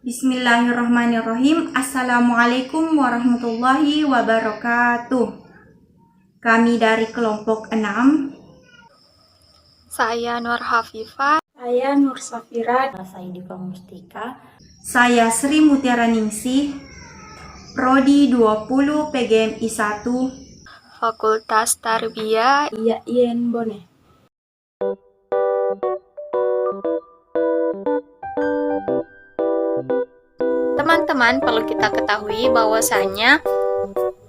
Bismillahirrahmanirrahim. Assalamualaikum warahmatullahi wabarakatuh. Kami dari kelompok 6. Saya Nur Hafifah. Saya Nur Safira. Saya Dika Mustika. Saya Sri Mutiara Ningsih, Prodi 20 PGMI 1, Fakultas Tarbiyah IAIN Bone. Teman-teman, perlu kita ketahui bahwasanya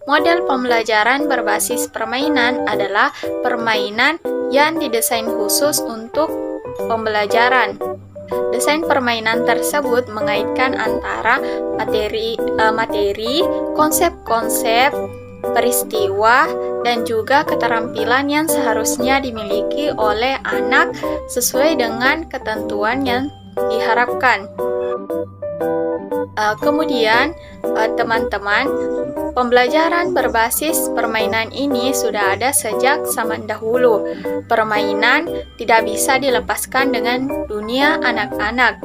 model pembelajaran berbasis permainan adalah permainan yang didesain khusus untuk pembelajaran. Desain permainan tersebut mengaitkan antara materi, konsep-konsep, peristiwa, dan juga keterampilan yang seharusnya dimiliki oleh anak sesuai dengan ketentuan yang diharapkan. Kemudian, teman-teman, pembelajaran berbasis permainan ini sudah ada sejak zaman dahulu. Permainan tidak bisa dilepaskan dengan dunia anak-anak.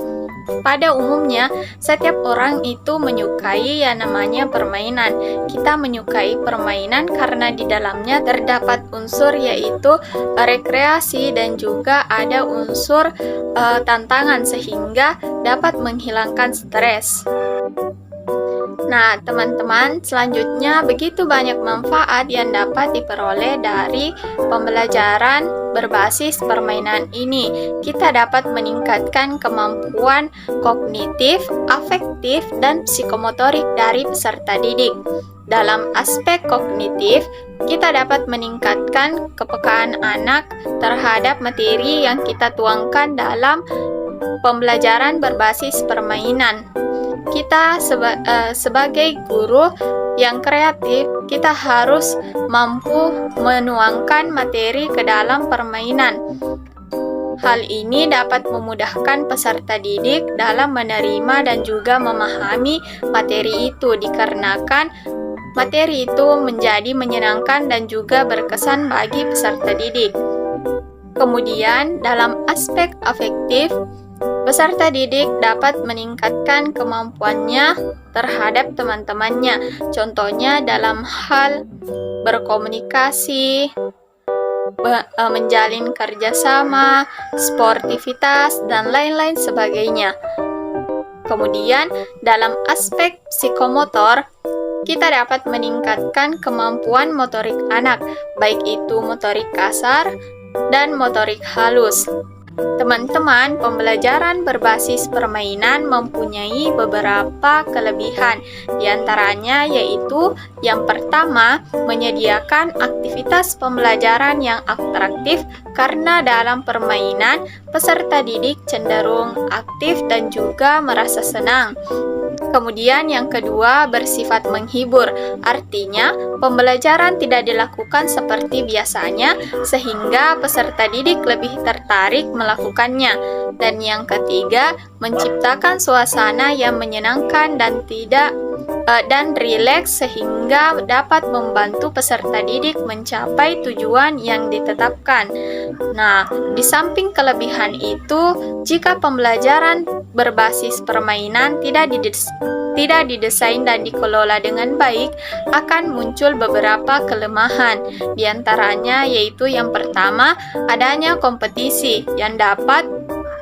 Pada umumnya, setiap orang itu menyukai yang namanya permainan. Kita menyukai permainan karena di dalamnya terdapat unsur yaitu rekreasi dan juga ada unsur tantangan sehingga dapat menghilangkan stres. Nah, teman-teman, selanjutnya begitu banyak manfaat yang dapat diperoleh dari pembelajaran berbasis permainan ini. Kita dapat meningkatkan kemampuan kognitif, afektif, dan psikomotorik dari peserta didik. Dalam aspek kognitif, kita dapat meningkatkan kepekaan anak terhadap materi yang kita tuangkan dalam pembelajaran berbasis permainan. Kita sebagai guru yang kreatif, kita harus mampu menuangkan materi ke dalam permainan. Hal ini dapat memudahkan peserta didik dalam menerima dan juga memahami materi itu dikarenakan materi itu menjadi menyenangkan dan juga berkesan bagi peserta didik. Kemudian, dalam aspek afektif, peserta didik dapat meningkatkan kemampuannya terhadap teman-temannya. Contohnya dalam hal berkomunikasi, menjalin kerjasama, sportivitas, dan lain-lain sebagainya. Kemudian, dalam aspek psikomotor, kita dapat meningkatkan kemampuan motorik anak, baik itu motorik kasar dan motorik halus. Teman-teman, pembelajaran berbasis permainan mempunyai beberapa kelebihan. Di antaranya yaitu yang pertama, menyediakan aktivitas pembelajaran yang atraktif karena dalam permainan peserta didik cenderung aktif dan juga merasa senang. Kemudian yang kedua, bersifat menghibur. Artinya, pembelajaran tidak dilakukan seperti biasanya sehingga peserta didik lebih tertarik melakukannya. Dan yang ketiga, menciptakan suasana yang menyenangkan dan rileks sehingga dapat membantu peserta didik mencapai tujuan yang ditetapkan. Nah, di samping kelebihan itu, jika pembelajaran berbasis permainan tidak didesain dan dikelola dengan baik, akan muncul beberapa kelemahan. Di antaranya yaitu yang pertama, adanya kompetisi yang dapat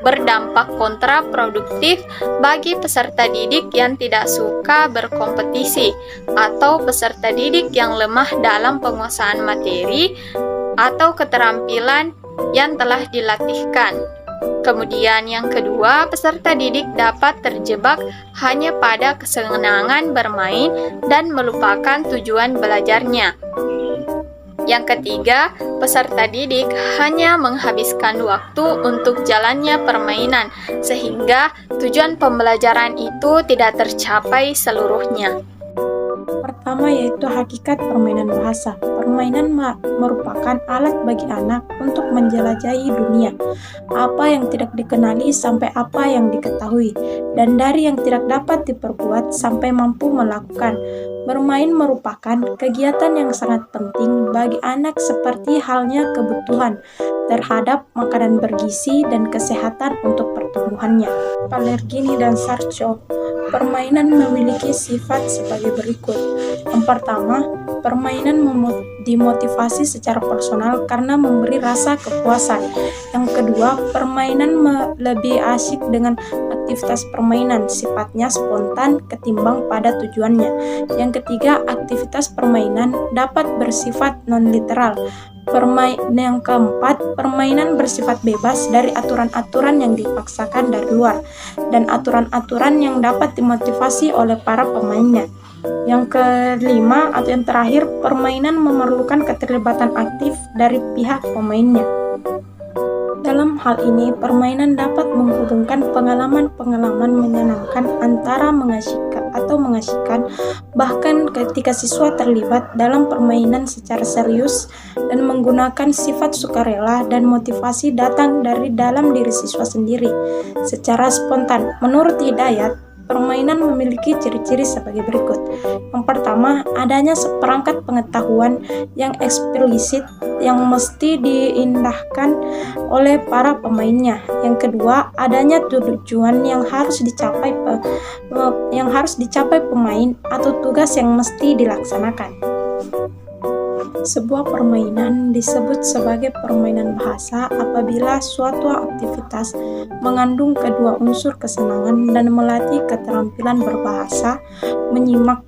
berdampak kontraproduktif bagi peserta didik yang tidak suka berkompetisi atau peserta didik yang lemah dalam penguasaan materi atau keterampilan yang telah dilatihkan. Kemudian yang kedua, peserta didik dapat terjebak hanya pada kesenangan bermain dan melupakan tujuan belajarnya. Yang ketiga, peserta didik hanya menghabiskan waktu untuk jalannya permainan, sehingga tujuan pembelajaran itu tidak tercapai seluruhnya. Pertama yaitu hakikat permainan bahasa. Permainan merupakan alat bagi anak untuk menjelajahi dunia, apa yang tidak dikenali sampai apa yang diketahui, dan dari yang tidak dapat diperbuat sampai mampu melakukan. Bermain merupakan kegiatan yang sangat penting bagi anak seperti halnya kebutuhan terhadap makanan bergizi dan kesehatan untuk pertumbuhannya. Palergini dan Sarcho, permainan memiliki sifat sebagai berikut. Yang pertama, permainan dimotivasi secara personal karena memberi rasa kepuasan. Yang kedua, permainan lebih asyik dengan aktivitas permainan, sifatnya spontan ketimbang pada tujuannya. Yang ketiga, aktivitas permainan dapat bersifat non-literal. Yang keempat, permainan bersifat bebas dari aturan-aturan yang dipaksakan dari luar dan aturan-aturan yang dapat dimotivasi oleh para pemainnya. Yang kelima atau yang terakhir, permainan memerlukan keterlibatan aktif dari pihak pemainnya. Dalam hal ini, permainan dapat menghubungkan pengalaman-pengalaman menyenangkan antara mengasyikan, bahkan ketika siswa terlibat dalam permainan secara serius dan menggunakan sifat sukarela dan motivasi datang dari dalam diri siswa sendiri secara spontan. Menurut Hidayat, permainan memiliki ciri-ciri sebagai berikut. Yang pertama, adanya seperangkat pengetahuan yang eksplisit yang mesti diindahkan oleh para pemainnya. Yang kedua, adanya tujuan yang harus dicapai pemain atau tugas yang mesti dilaksanakan. Sebuah permainan disebut sebagai permainan bahasa apabila suatu aktivitas mengandung kedua unsur kesenangan dan melatih keterampilan berbahasa, menyimak,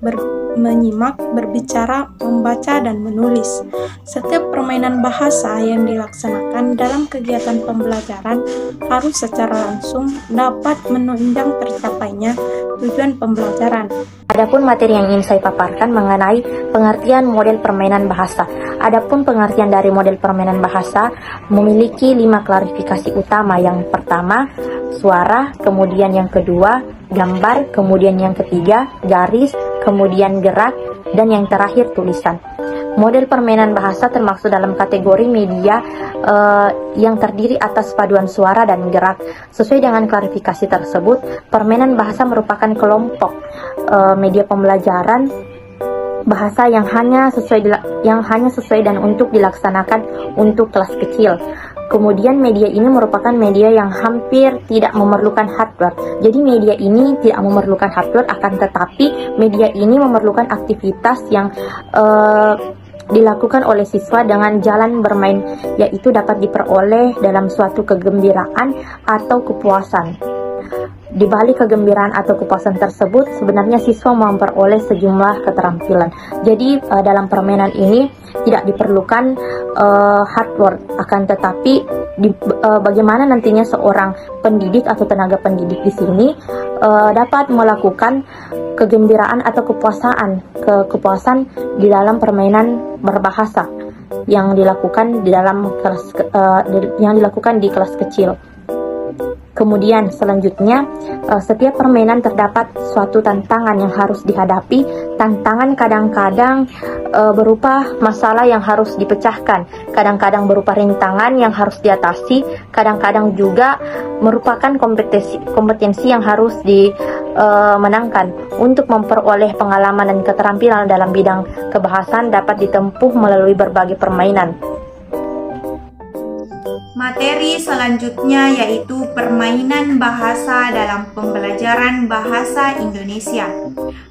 berbicara, membaca, dan menulis. Setiap permainan bahasa yang dilaksanakan dalam kegiatan pembelajaran harus secara langsung dapat menunjang tercapainya tujuan pembelajaran. Adapun materi yang ingin saya paparkan mengenai pengertian model permainan bahasa. Adapun pengertian dari model permainan bahasa memiliki 5 klarifikasi utama. Yang pertama, suara, kemudian yang kedua, gambar, kemudian yang ketiga, garis, kemudian gerak, dan yang terakhir tulisan. Model permainan bahasa termasuk dalam kategori media yang terdiri atas paduan suara dan gerak. Sesuai dengan klarifikasi tersebut, permainan bahasa merupakan kelompok media pembelajaran bahasa yang hanya sesuai dan untuk dilaksanakan untuk kelas kecil. Kemudian media ini merupakan media yang hampir tidak memerlukan hardware. Jadi media ini tidak memerlukan hardware, akan tetapi media ini memerlukan aktivitas yang dilakukan oleh siswa dengan jalan bermain, yaitu dapat diperoleh dalam suatu kegembiraan atau kepuasan. Di balik kegembiraan atau kepuasan tersebut, sebenarnya siswa memperoleh sejumlah keterampilan. Jadi dalam permainan ini tidak diperlukan hardware, akan tetapi bagaimana nantinya seorang pendidik atau tenaga pendidik di sini dapat melakukan kegembiraan atau kepuasan di dalam permainan berbahasa yang dilakukan di kelas kecil. Kemudian selanjutnya, setiap permainan terdapat suatu tantangan yang harus dihadapi. Tantangan kadang-kadang berupa masalah yang harus dipecahkan, kadang-kadang berupa rintangan yang harus diatasi, kadang-kadang juga merupakan kompetensi yang harus dimenangkan. Untuk memperoleh pengalaman dan keterampilan dalam bidang kebahasaan dapat ditempuh melalui berbagai permainan. Materi selanjutnya yaitu permainan bahasa dalam pembelajaran bahasa Indonesia.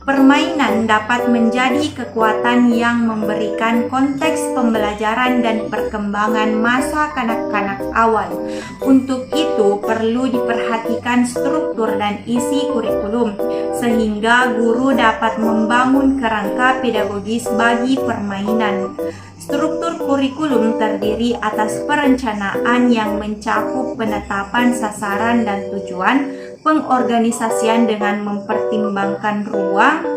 Permainan dapat menjadi kekuatan yang memberikan konteks pembelajaran dan perkembangan masa kanak-kanak awal. Untuk itu perlu diperhatikan struktur dan isi kurikulum, sehingga guru dapat membangun kerangka pedagogis bagi permainan. Struktur kurikulum terdiri atas perencanaan yang mencakup penetapan sasaran dan tujuan, pengorganisasian dengan mempertimbangkan ruang,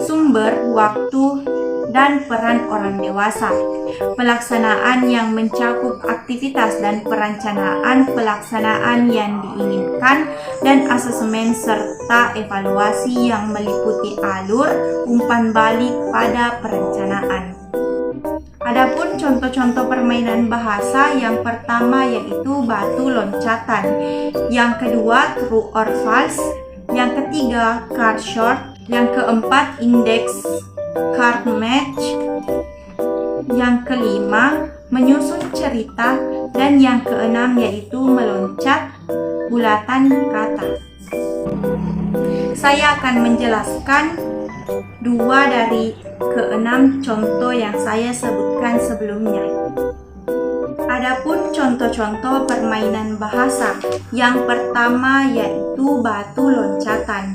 sumber, waktu, dan peran orang dewasa. Pelaksanaan yang mencakup aktivitas dan perencanaan pelaksanaan yang diinginkan, dan asesmen serta evaluasi yang meliputi alur umpan balik pada perencanaan. Adapun contoh-contoh permainan bahasa, yang pertama yaitu batu loncatan, yang kedua true or false, yang ketiga card short, Yang keempat, indeks card match. Yang kelima, menyusun cerita. Dan yang keenam yaitu meloncat bulatan kata. Saya akan menjelaskan 2 dari keenam contoh yang saya sebutkan sebelumnya. Adapun contoh-contoh permainan bahasa, yang pertama yaitu batu loncatan.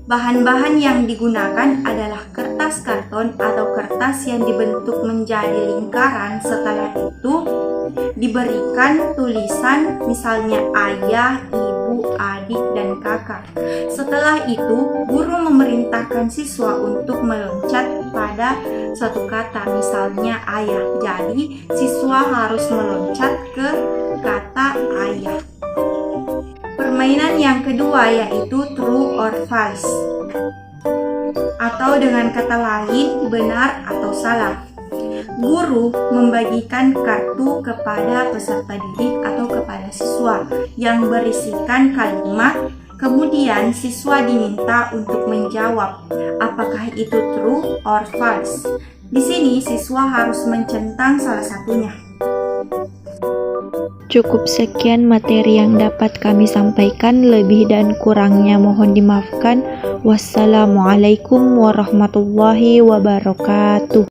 Bahan-bahan yang digunakan adalah kertas karton atau kertas yang dibentuk menjadi lingkaran. Setelah itu diberikan tulisan, misalnya ayah, ibu, adik, dan kakak. Setelah itu guru memerintahkan siswa untuk meloncat pada suatu kata, misalnya ayah. Jadi siswa harus meloncat ke kata ayah. Permainan yang kedua yaitu true or false, atau dengan kata lain benar atau salah. Guru membagikan kartu kepada peserta didik atau kepada siswa yang berisikan kalimat, kemudian siswa diminta untuk menjawab apakah itu true or false. Di sini siswa harus mencentang salah satunya. Cukup sekian materi yang dapat kami sampaikan, lebih dan kurangnya mohon dimaafkan. Wassalamualaikum warahmatullahi wabarakatuh.